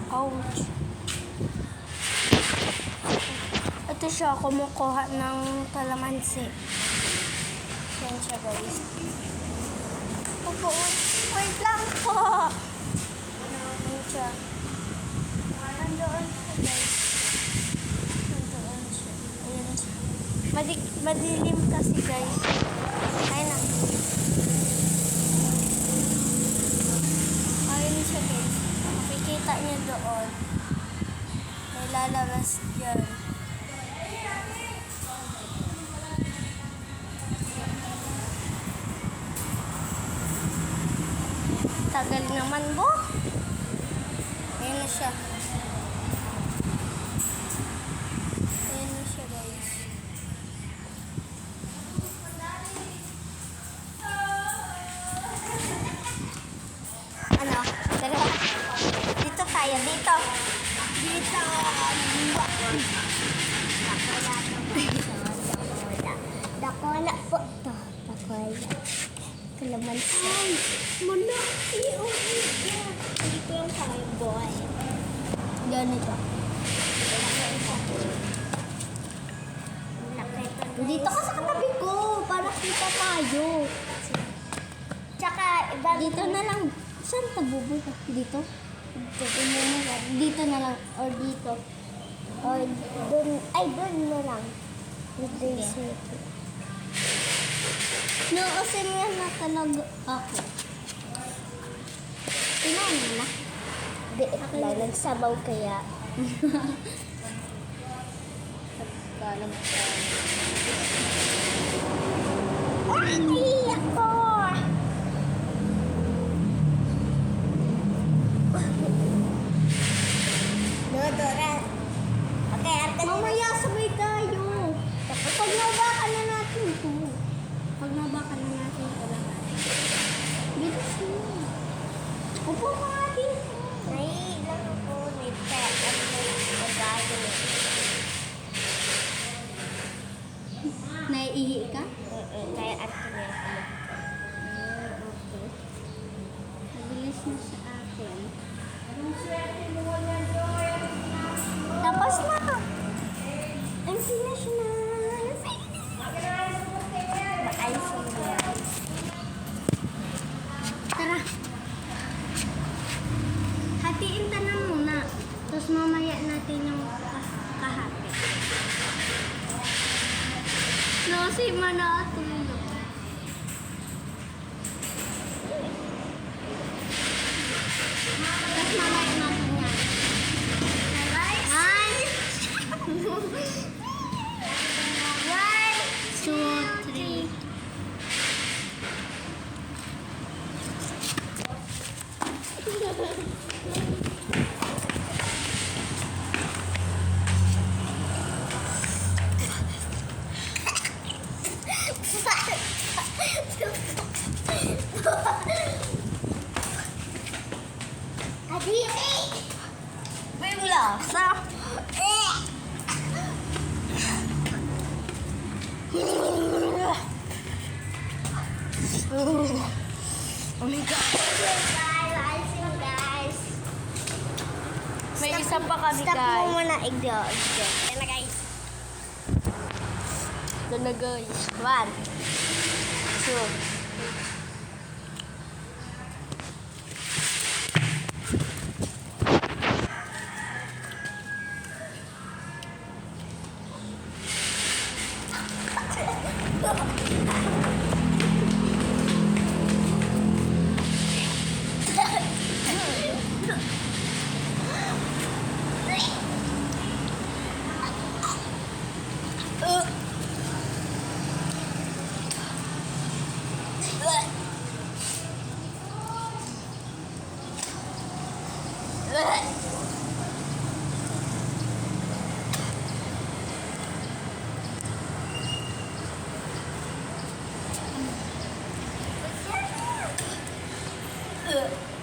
Ouch. Ito siya, kumukuha ng kalamansi. Yan siya, guys. Opo, wait lang po. Yan siya. Andoon siya, guys. Andoon siya. Ayan siya. Madilim kasi, guys. Ayun na. Ayun siya, guys. Makikita niyo doon. May lalabas dyan. Tagal naman, bo. Ayan na siya. Ayan na siya, guys. Ano? Tara. Dito tayo, dito. Dito. Dakola po to. Dakola. Kalamansi. Malaki. Dito yung tayo, boy. Ganito. Dito ka sa katabi ko. Para kita tayo. Tsaka, dito na lang. Saan tabuboy ka? Dito? Dito na lang. Or dito. Or dun. Ay, dun na lang. Dito yung sito. No, kasi nga na talaga ako. Inaano na? Diit lang. Nagsabaw kaya. Pagkalam ko. Ay, ako! Dodora. Okay, arte. Mamaya sabay tayo. Pag nabakan na natin ito. Pag nabakan na natin ito lahat. Dito siya. Upo ka nga dito. Naiilang ako. May pet at may pagkain. Naiihi ka? Kaya arte niya ako. Okay. Mabilis na sa akin. Tapos na. I'm finished na. Tara. Hatiin ka na muna. Tapos mamaya natin yung kahati. No, si Manatulog. Tapos mamaya natin yan. One, two, three. Aditi! Bigla sa oh my God. Guys. May isa pa kami, guys. Stop mo muna, igdo. Yan na, guys. Yan na, guys. 1, 2. Ugh.